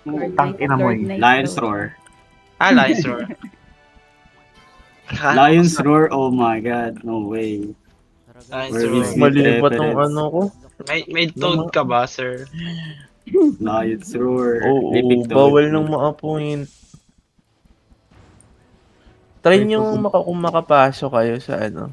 Tangina mo Lord eh. Knight Lion's daw Roar. siya. Lion's Roar. Lion's Roar, oh my god, no way. Tara guys. Lion's Where is Roar. the Mali ba tong reference? ano ko? May toad ka ba, sir? Lion's Roar. Oo, Epic Toad. bawal nang maka-point. Try nyo kung makapasok kayo sa ano.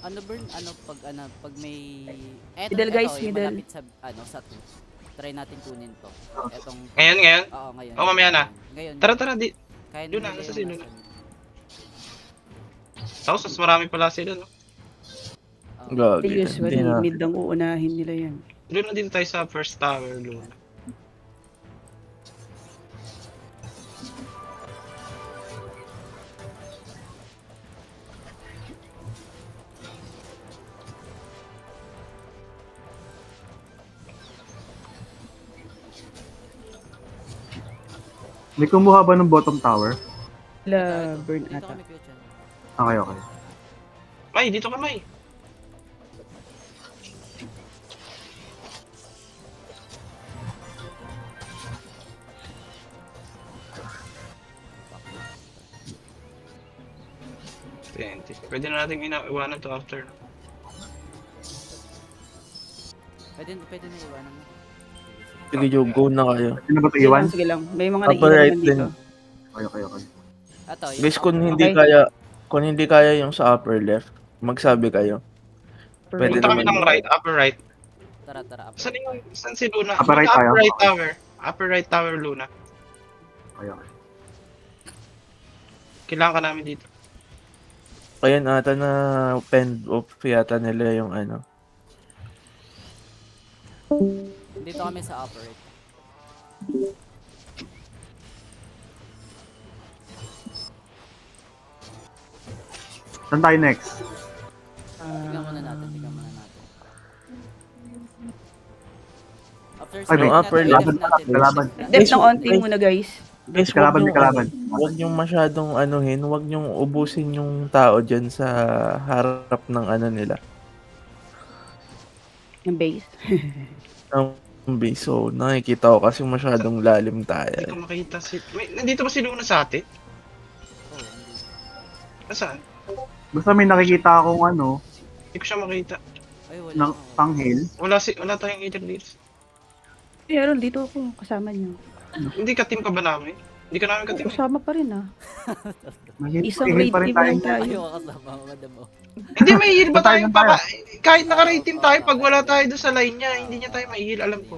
Ano burn, pag may Middle, guys, yung middle. malapit sa sa 2. Try natin kunin to. Etong Ngayon? Oo, ngayon. Oh, mamaya na. Ngayon. Tara, di. Kaya Doon na, nila nasa yung sino nasa na? mid. Tapos, mas marami pala sila, no? Oo. Gagi. Usually, mid ang uunahin nila yan. Doon na dito tayo sa first tower, Luna. May kumuha ba ng bottom tower? Sila burn Dito ata. kami Kuya Chan. Okay, okay. May, dito ka, May. Pwede na natin iwanan to after. Pwede na iwanan mo. Sige, Joe, go na kayo. Sino ba ito Sige iwan? lang, sige lang. May mga Upper naiiwan right naman dito. din. Okay, okay, okay. Ato, yung Guys, Okay. kung hindi kaya yung sa upper left, magsabi kayo. Pwede Punta kami naman. ng right, upper right. Tara. Saan si Luna? Upper right tayo? Upper right tower. Upper right tower, Luna. Okay, okay. Kailangan ka namin dito. Ayan ata na fend off yata nila yung ano. Dito kami sa upper right. Saan tayo next? Tignan muna natin. After Ay, may upper laban def natin. kalaban. Depth ng onti muna, guys. Guys, Kalaban, may kalaban. Wag yung masyadong anuhin, wag yung ubusin yung tao dyan sa harap ng ano nila. Yung base. Ang base. So, nakikita ko kasi masyadong lalim Hindi tayo. ko makita si... Nandito ba si Luna sa atin? Oh, andito. Nasaan? Basta may nakikita akong ano, Hindi ko siya makita. Ay, wala. ng panghil. Wala tayong either leads. Meron dito ako, kasama niyo. Hindi ka-team ka ba namin? Hindi ka namin ka-team. Kasama pa rin ah. Isang Mahihil raid pa rin team tayo. lang tayo. Ayaw kasama, madam mo. Hindi, may heal ba tayo? Saan tayo? Kahit naka-raid team tayo, pag wala tayo doon sa line niya, hindi niya tayo may heal, alam ko.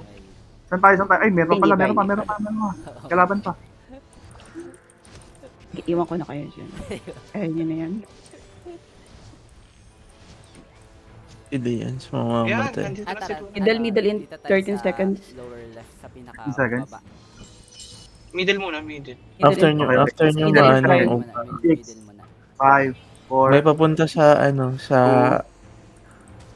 Saan tayo? Ay, meron Hindi, pa. hindi. Kalaban pa. Iwan ko na kayo dyan. Ayun yun na yan. Hindi yan, Yan, mamamatay. nandito na si Luna. Middle in Dito tayo 13 sa seconds. Lower left, sa pinaka 15 seconds. baba. Middle muna, middle. After nyo, Okay. after nyo Middle ano, is right. Middle muna, middle muna. 5, may 4, papunta sa ano, sa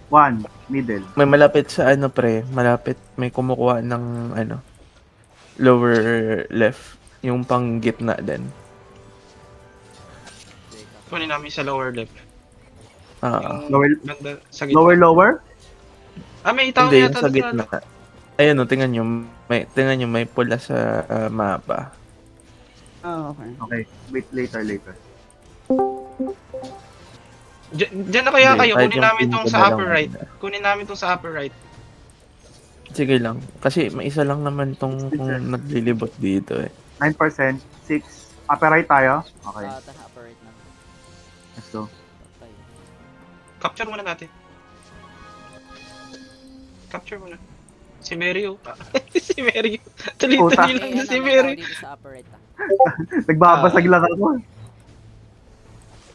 1. Middle. may malapit sa ano malapit may kumukuha ng ano lower left, yung pang gitna din. Kunin namin sa lower left. Ah, Yung Lower- banda sa gitna. Lower? May tao hindi yung yata sa doon gitna. Ayun oh, tingnan nyo may pula sa mapa. Ah, okay. Okay. Wait, later. Diyan na kaya Hindi, kayo, kahit kunin yung namin tong pinto sa na lang upper right. muna. Kunin namin tong sa upper right. Sige lang, kasi may isa lang naman tong kung naglilibot dito eh. 9%. 6. Upper right tayo? Okay. Tara, upper right na. Let's go. Patay. Capture muna natin. Capture muna. Si Mario. Si Mario. Tuloy-tuloy lang Ayan, na si may tao Mario. dito sa upper right. Nagbabasag lang ako.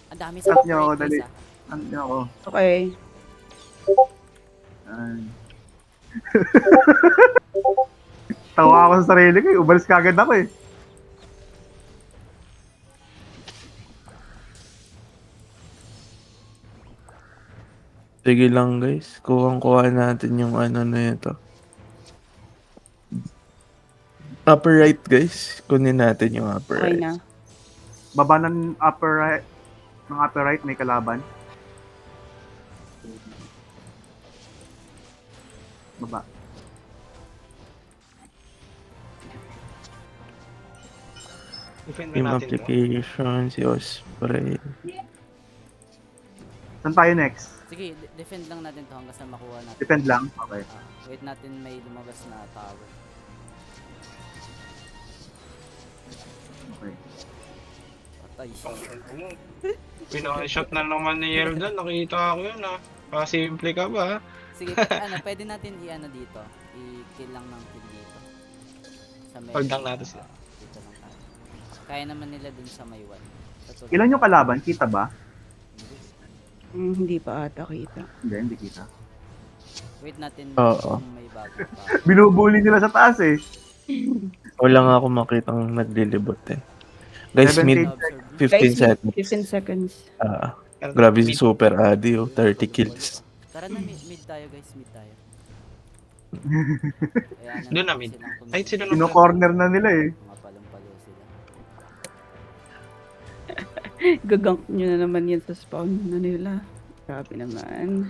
Ang dami sa Cut upper niyo ako, right, dali. guys, ah. Ano ako? Okay. Tawa ako sa sarili ko. Umalis ka agad ako eh. Sige lang guys, kuha natin yung ano na ito. Upper right guys, kunin natin yung upper Okay right. na. Baba ng upper right. Ng upper right may kalaban. Baba. Defend Team na natin to. application, si Osprey. Saan tayo next? Sige, defend lang natin to hanggang sa makuha natin. Defend lang? Okay. Wait natin may lumabas na tower. Okay. Patay. Pinaka-shot na naman ni Yeldan. Nakita ko yun ah. Pasimple ka ba? Sige, pwede natin i-ano dito. I-kill lang ng kill dito. Sa may... Hold lang natin sila. Dito lang tayo. Kaya naman nila dun sa may one. Ilan yung kalaban? Kita ba? Hindi pa ata kita. Hindi kita. Wait natin Oo. kung may bago pa. Binubuli nila sa taas eh. Wala nga ako makitang naglilibot eh. Guys, 17 mid Observe. 15 seconds. 15 seconds. Grabe si Super Adi, 30 kills. Tara na, mid tayo guys, mid tayo. Ayan, Doon na mid. Ay, sila na. Kino-corner na nila eh. Mga palumpalo sila. Gagank nyo na naman yan sa spawn na nila. Grabe naman.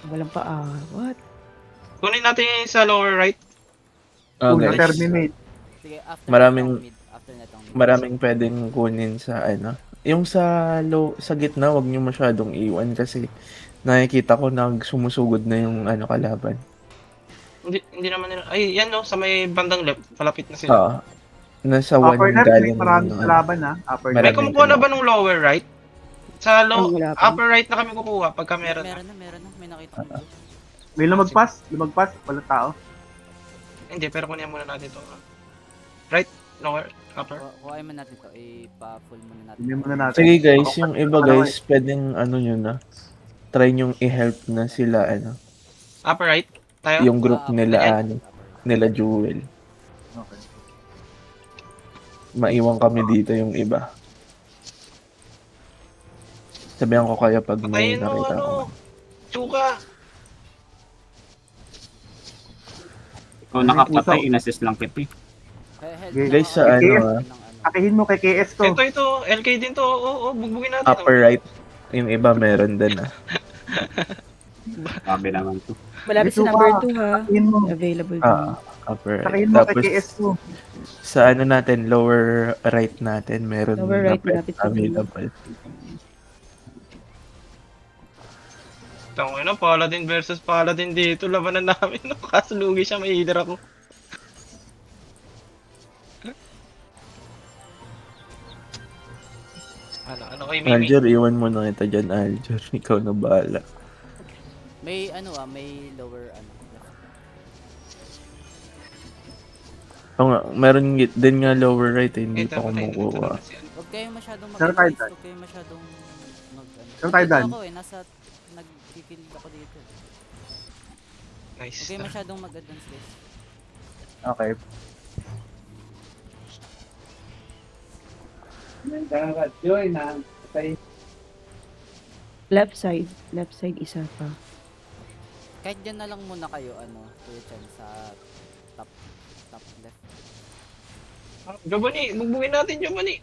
Walang paawat. Kunin natin yung sa lower right. Una Guys, terminate. Sige, after Maraming- netong mid. After netong mid. maraming pwedeng kunin sa ano. Yung sa sa gitna, wag niyo masyadong iwan kasi nakikita ko nagsumusugod na yung ano kalaban. Hindi naman nila. Ay, yan no. Sa may bandang left. Palapit na sila. Nasa Upper one left, may galing maraming yung, kalaban ha. Upper May left. Maraming kumukuha na kalaban. ba nung lower right? Sa Wala pa. upper right na kami kukuha pagka meron na. Meron na. May nakita ko. May lumagpas. Walang tao. Hindi, pero kunin muna natin to. Right? Lower? Upper? Kuhain mo natin to. Ipa-full muna natin. Hindi muna natin. Sige guys, yung iba guys, pwedeng ano nyo na. Try nyong i-help na sila ano. Upper right? Tayo? Yung group nila ayan. ano, nila Jewel. Okay. Maiwan kami dito yung iba. Sabihan ko kaya pag may Patayin mo, nakita ko. Chuka! Kung nakapatay, inassist lang kita. Guys, sa ano, Akihin mo kay KS to. Ito, LK din to. Oo, bugbugin natin. upper right. Yung iba meron din ah. Sabi naman to. Malapit Ito sa number pa. 2 ha. Akihin mo. Available din. Upper right. Akihin mo kay Tapos KS to. sa ano natin, lower right natin, meron Lower na right, malapit sa available. Tangin na, Paladin versus Paladin dito. Labanan namin. No? Kaso lugi siya, may healer ako. Ano kay Mimi? Alger, iwan mo na kita dyan, Alger. Ikaw na bahala. May may lower left. Oo nga, meron din nga lower right, eh, hindi Ito, pa kumukuha. Huwag kayong masyadong Saan tayo, mag-advance. Dan? Huwag kayong masyadong Saan tayo, Dan? Ako nasa nagkikill ako dito. Nice. Huwag kayong masyadong mag-advance guys. Okay. Left side isa pa. Kahit dyan na lang muna kayo, Kuya Chan, sa top left. Giovanni, bugbugin natin, Giovanni.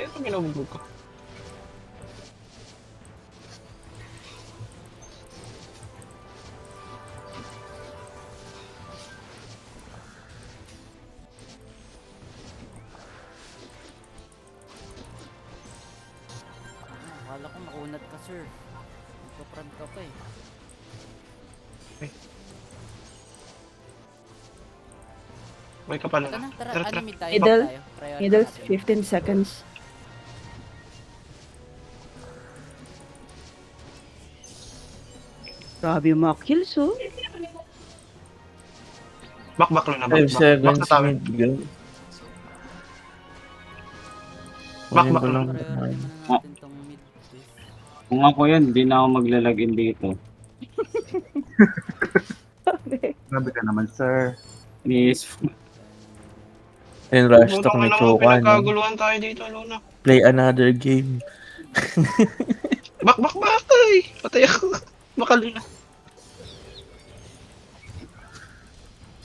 Ito binubugbog ko. Akala ko makunat ka, sir. Magpa-front ka pa eh. May kapal Tara na. na, tara. Tara, tara. Mid tayo, Middle. mid tayo. Priority Middle, natin. 15 seconds. Grabe yung mga kills oh. Back lang na, 5 back seconds sa tower. mid go. Back, Kunin back ko lang. lang. Priority muna natin tong mid. Please. Kung ako yan, hindi na ako maglalagin dito. Grabe ka naman, sir. Please. Ayun, rush Pumunta talk ka ni naman, Chokan. pinagkaguluhan tayo dito, Luna. Play another game. Back, ay! Patay ako. Baka Luna.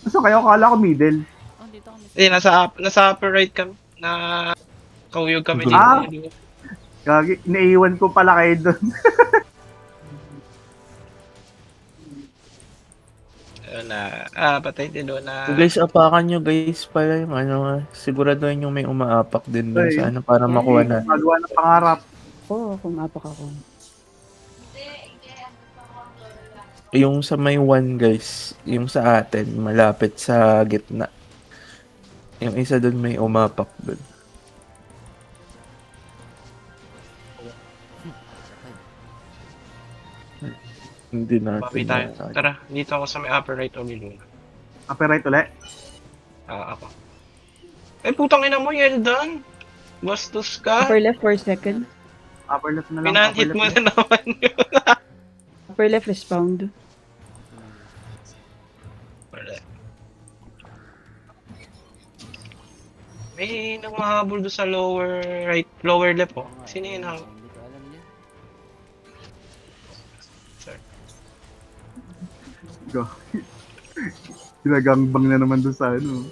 So kayo, kala ko middle. Oh, dito kami. Eh, nasa upper right kami. Na kauyog kami dito. Ah! Gagi, naiiwan ko pala kayo doon. Patay din doon na. Guys, apakan nyo guys pala yung ano, siguraduhin yung may umaapak din dun sa ano para Yes. makuha natin. Magawa ng pangarap. Oo, kung apak ako. Yung sa may one guys, yung sa atin, malapit sa gitna. Yung isa dun may umapak dun. Hindi natin. Papi tayo. makakaya. Tara, dito ako sa may upper right o Luna. Upper right ulit. Ako. Putang ina mo, Yeldan. Bastos ka. Upper left for a second. Upper left na lang. Pinahit upper mo left. na naman yun. Upper left respawn. May nangmahabol doon sa lower right, lower left oh. Sino yun? Hindi ko alam yun. Go. Sinagangbang na naman doon sa ano.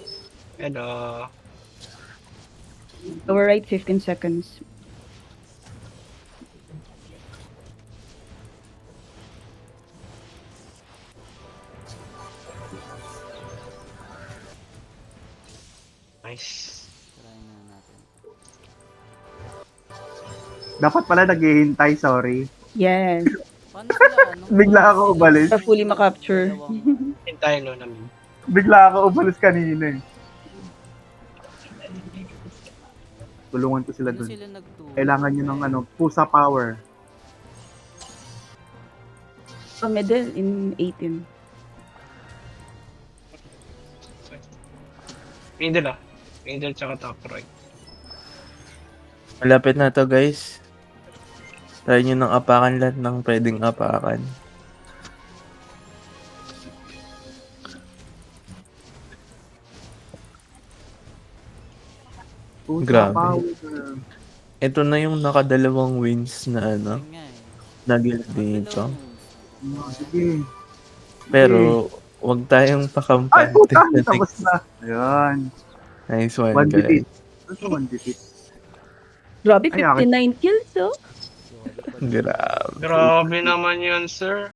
Hello. Lower right, 15 seconds. Nice. Try na natin. Dapat pala naghihintay, sorry. Yes. Paano sila ano? Bigla ako umalis. Para fully makapture. Hintayin no namin. Bigla ako umalis kanina eh. Tulungan ko sila Paano dun. sila nagturo? Kailangan nyo ng ano, pusa power. Sa middle in 18. Middle ah. Middle tsaka top right. Malapit na to guys. Try nyo ng apakan lahat ng pwedeng apakan. Pusa Grabe. power. Ito na yung nakadalawang wins na ano, Yun nga eh. na guild dito. Sige. Pero wag tayong Ay, pakampante. puta! Tapos na. Ayan. Nice one One guys. defeat. Ano one defeat? Grabe, Ay, akin. 59 kills, oh. Grabe. Grabe naman yun, sir.